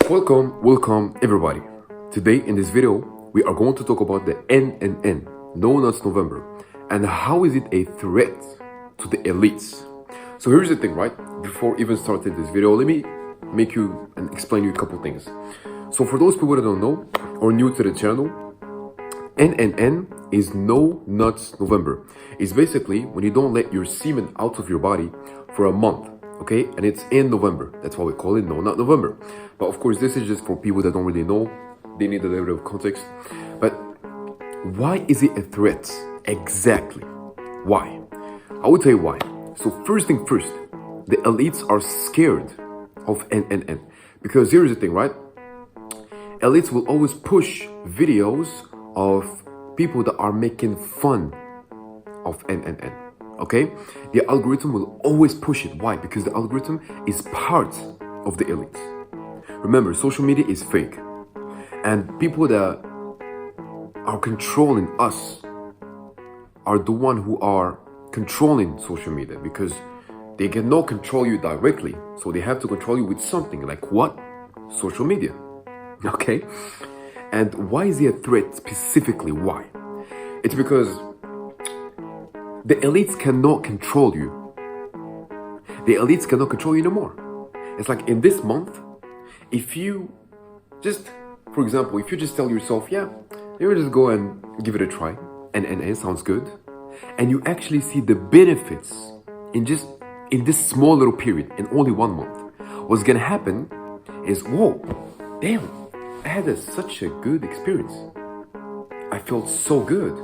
Welcome everybody. Today in this video, we are going to talk about the NNN, No Nuts November, and how is it a threat to the elites. So here's the thing, right? Before even starting this video, let me make you and explain you a couple things. So for those people that don't know or new to the channel, NNN is No Nuts November. It's basically when you don't let your semen out of your body for a month. Okay, and it's in November. That's why we call it No Nut November. But of course, this is just for people that don't really know. They need a little bit of context. But why is it a threat? Exactly. Why? I will tell you why. So first thing first, the elites are scared of NNN. Because here's the thing, right? Elites will always push videos of people that are making fun of NNN. Okay, the algorithm will always push it. Why? Because the algorithm is part of the elites. Remember, social media is fake, and people that are controlling us are the one who are controlling social media, because they cannot control you directly, so they have to control you with something. Like what? Social media. Okay, and why is it a threat specifically? Why? It's because the elites cannot control you. The elites cannot control you no more. It's like in this month, if you just, for example, if you just tell yourself, yeah, you just go and give it a try, and it sounds good, and you actually see the benefits in this small little period, in only 1 month, what's gonna happen is, whoa, damn, I had such a good experience. I felt so good.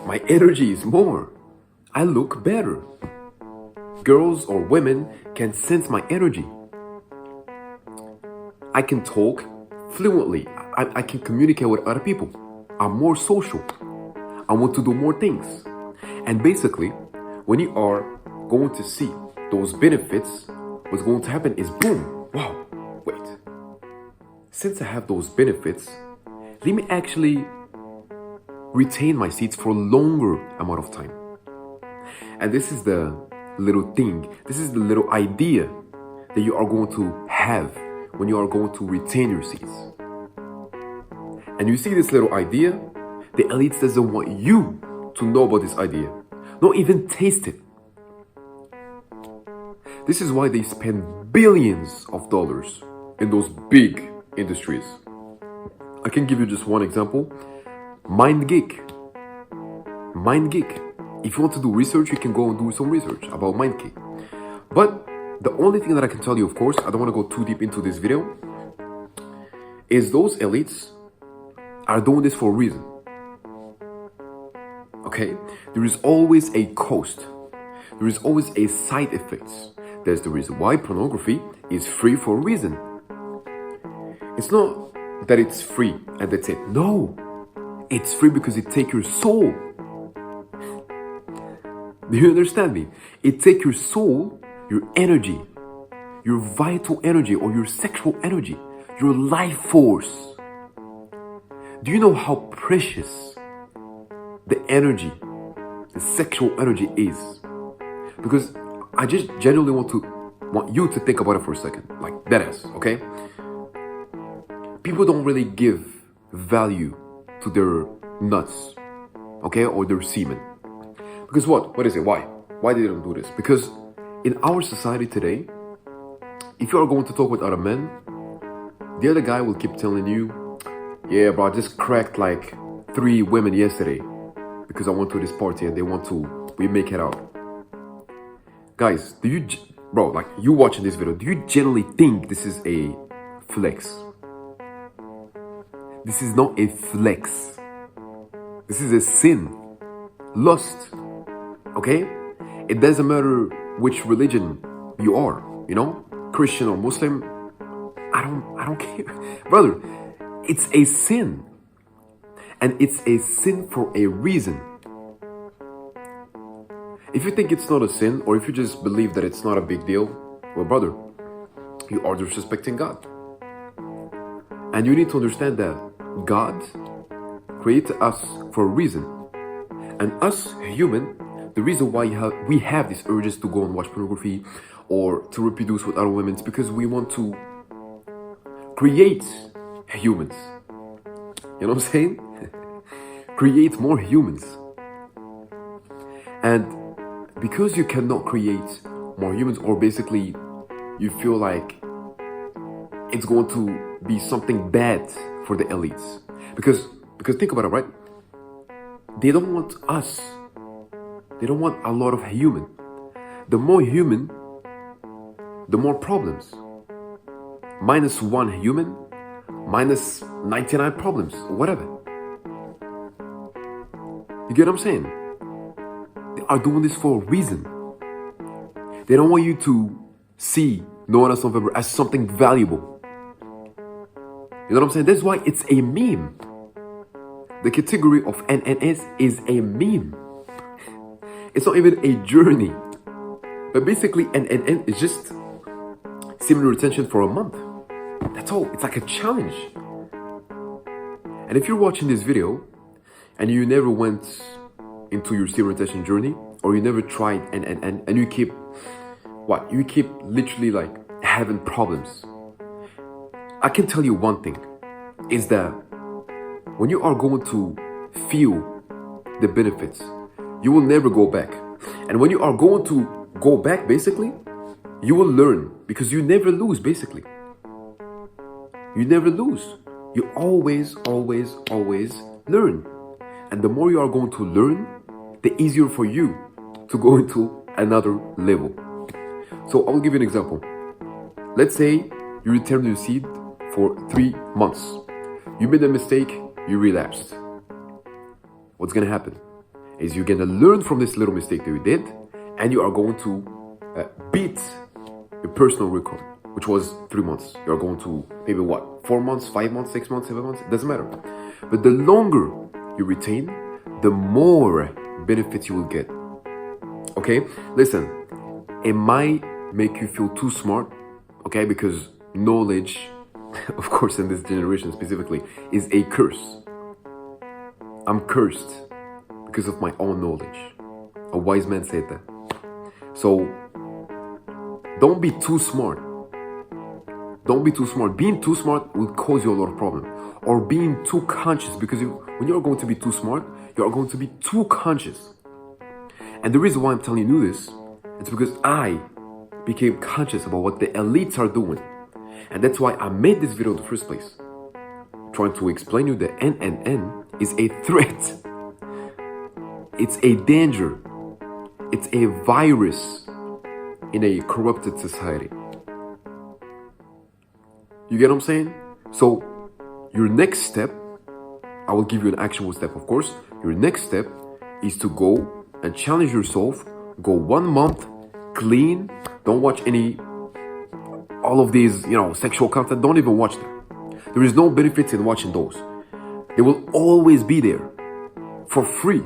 My energy is more. I look better. Girls or women can sense my energy. I can talk fluently. I can communicate with other people. I'm more social. I want to do more things. And basically, when you are going to see those benefits, what's going to happen is boom, wow, wait. Since I have those benefits, let me actually retain my seats for a longer amount of time. And this is the little thing, this is the little idea that you are going to have when you are going to retain your seats. And you see this little idea, the elites doesn't want you to know about this idea, not even taste it. This is why they spend billions of dollars in those big industries. I can give you just one example. MindGeek. If you want to do research, you can go and do some research about MindGeek. But the only thing that I can tell you, of course, I don't want to go too deep into this video, is those elites are doing this for a reason. Okay? There is always a cost. There is always a side effect. There's the reason why pornography is free for a reason. It's not that it's free and that's it. No. It's free because it takes your soul. Do you understand me? It takes your soul, your energy, your vital energy or your sexual energy, your life force. Do you know how precious the energy, the sexual energy is? Because I just genuinely want you to think about it for a second, like that is, okay? People don't really give value to their nuts, okay, or their semen. Because what? What is it? Why? Why they don't do this? Because in our society today, if you are going to talk with other men, the other guy will keep telling you, yeah, bro, I just cracked like 3 women yesterday because I went to this party and we make it out. Guys, bro, like you watching this video, do you genuinely think this is a flex? This is not a flex. This is a sin. Lust. Okay? It doesn't matter which religion you are, you know? Christian or Muslim. I don't care. Brother, it's a sin. And it's a sin for a reason. If you think it's not a sin, or if you just believe that it's not a big deal, well, brother, you are disrespecting God. And you need to understand that God created us for a reason. And us, human, the reason why we have these urges to go and watch pornography or to reproduce with other women is because we want to create humans. You know what I'm saying? Create more humans. And because you cannot create more humans, or basically you feel like it's going to be something bad for the elites. Because think about it, right? They don't want us. They don't want a lot of human. The more human, the more problems. Minus one human, minus 99 problems, whatever. You get what I'm saying? They are doing this for a reason. They don't want you to see No One Else November as something valuable. You know what I'm saying? That's why it's a meme. The category of NNS is a meme. It's not even a journey. But basically, NNN is just semen retention for a month. That's all. It's like a challenge. And if you're watching this video and you never went into your semen retention journey, or you never tried NNN, and you keep literally like having problems, I can tell you one thing, is that when you are going to feel the benefits, you will never go back. And when you are going to go back, basically, you will learn, because you never lose, basically. You never lose. You always learn. And the more you are going to learn, the easier for you to go into another level. So I'll give you an example. Let's say you return your seed for 3 months. You made a mistake, you relapsed. What's gonna happen is you're gonna learn from this little mistake that you did, and you are going to beat your personal record, which was 3 months. You're going to maybe 4 months, 5 months, 6 months, 7 months, it doesn't matter. But the longer you retain, the more benefits you will get. Okay, listen, it might make you feel too smart, okay, because knowledge, of course in this generation specifically, is a curse. I'm cursed because of my own knowledge. A wise man said that. So don't be too smart. Don't be too smart. Being too smart will cause you a lot of problems. Or being too conscious, because when you're going to be too smart, you are going to be too conscious. And the reason why I'm telling you this, it's because I became conscious about what the elites are doing. And that's why I made this video in the first place. Trying to explain you that NNN is a threat. It's a danger. It's a virus in a corrupted society. You get what I'm saying? So your next step, I will give you an actionable step, of course. Your next step is to go and challenge yourself. Go 1 month clean. Don't watch all of these, sexual content. Don't even watch them. There is no benefits in watching those. They will always be there for free.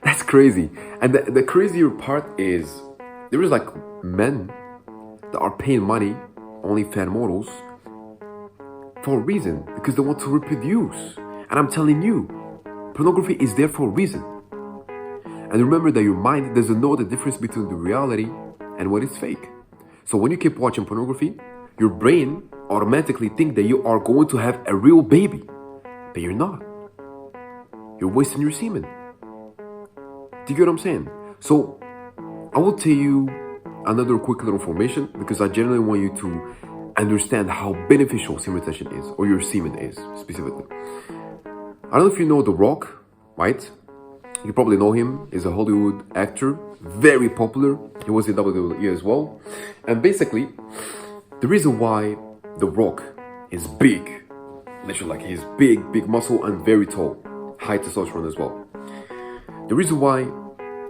That's crazy. And the crazier part is there is like men that are paying money, only fan models, for a reason, because they want to reproduce. And I'm telling you, pornography is there for a reason. And remember that your mind doesn't know the difference between the reality and what is fake. So when you keep watching pornography, your brain automatically thinks that you are going to have a real baby. But you're not. You're wasting your semen. Do you get what I'm saying? So I will tell you another quick little information, because I generally want you to understand how beneficial semen retention is, or your semen is specifically. I don't know if you know The Rock, right? You probably know him. He's a Hollywood actor, very popular. He was in WWE as well. And basically, the reason why The Rock is big, literally like he's big muscle and very tall, high testosterone as well. The reason why,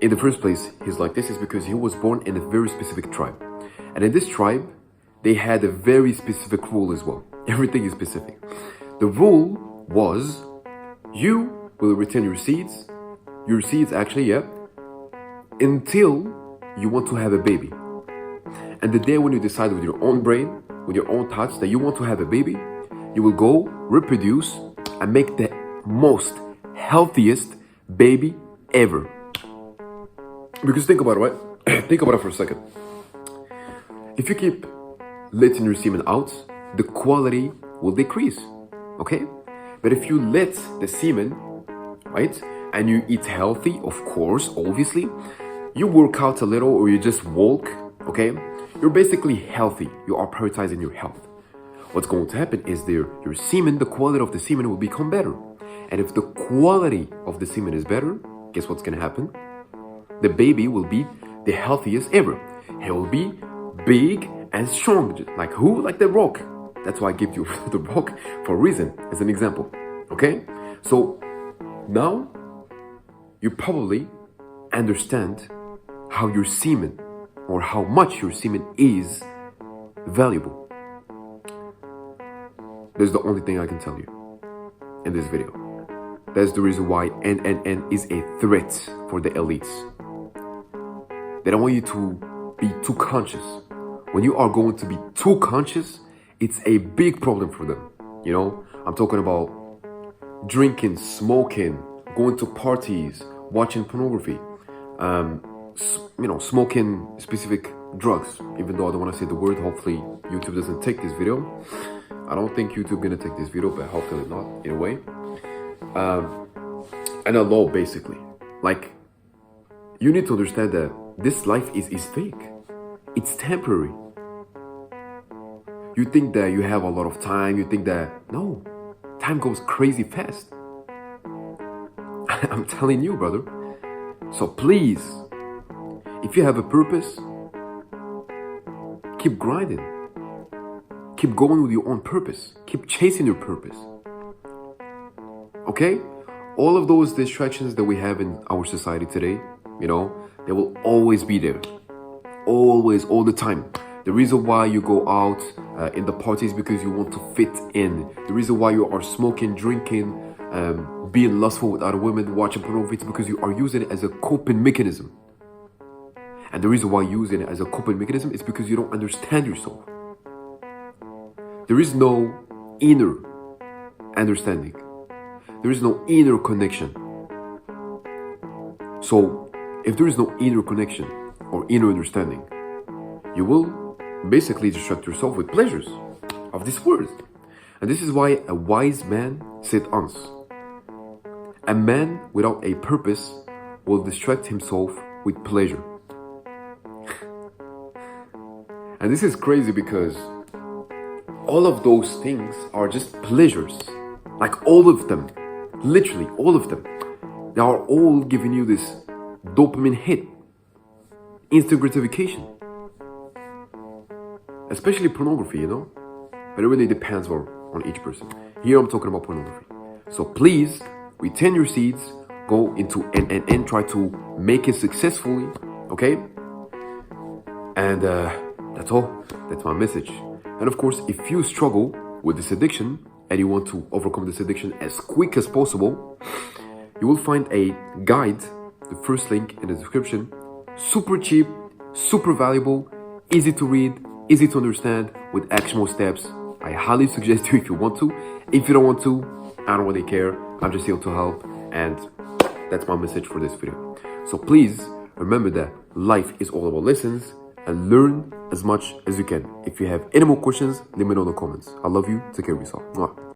in the first place, he's like this is because he was born in a very specific tribe. And in this tribe, they had a very specific rule as well. Everything is specific. The rule was, you will retain your seeds actually, until you want to have a baby. And the day when you decide with your own brain, with your own thoughts that you want to have a baby, you will go reproduce and make the most healthiest baby ever. Because think about it, right? Think about it for a second. If you keep letting your semen out, the quality will decrease. Okay? But if you let the semen, right, and you eat healthy, of course, obviously, you work out a little or you just walk, okay, you're basically healthy. You are prioritizing your health. What's going to happen is your semen, the quality of the semen will become better. And if the quality of the semen is better, guess what's going to happen? The baby will be the healthiest ever. He will be big and strong. Like who? Like the rock. That's why I give you the rock for a reason, as an example. Okay? So now you probably understand how your semen or how much your semen is valuable. That's the only thing I can tell you in this video. That's the reason why NNN is a threat for the elites. They don't want you to be too conscious. When you are going to be too conscious, it's a big problem for them. You know, I'm talking about drinking, smoking, going to parties, watching pornography, smoking specific drugs. Even though I don't want to say the word, hopefully YouTube doesn't take this video. I don't think YouTube gonna take this video, but hopefully not, in a way. And a law, basically. Like, you need to understand that this life is fake. It's temporary. You think that you have a lot of time, you think that, no, time goes crazy fast. I'm telling you, brother. So please, if you have a purpose, keep grinding. Keep going with your own purpose. Keep chasing your purpose. Okay? All of those distractions that we have in our society today, you know, they will always be there. Always, all the time. The reason why you go out in the parties because you want to fit in. The reason why you are smoking, drinking, being lustful with other women, watching pornography, is because you are using it as a coping mechanism. And the reason why you use it as a coping mechanism is because you don't understand yourself. There is no inner understanding. There is no inner connection. So, if there is no inner connection or inner understanding, you will basically distract yourself with pleasures of this world. And this is why a wise man said once, a man without a purpose will distract himself with pleasure. And this is crazy because all of those things are just pleasures. Like all of them. Literally, all of them. They are all giving you this dopamine hit. Instant gratification. Especially pornography, you know? But it really depends on each person. Here I'm talking about pornography. So please, retain your seeds. Go into NNN. Try to make it successfully. Okay? And that's all. That's my message. And of course, if you struggle with this addiction and you want to overcome this addiction as quick as possible, you will find a guide, the first link in the description. Super cheap, super valuable, easy to read, easy to understand, with actionable steps. I highly suggest you if you want to. If you don't want to, I don't really care. I'm just here to help, and that's my message for this video. So please remember that life is all about lessons, and learn as much as you can. If you have any more questions, let me know in the comments. I love you. Take care of yourself. Mwah.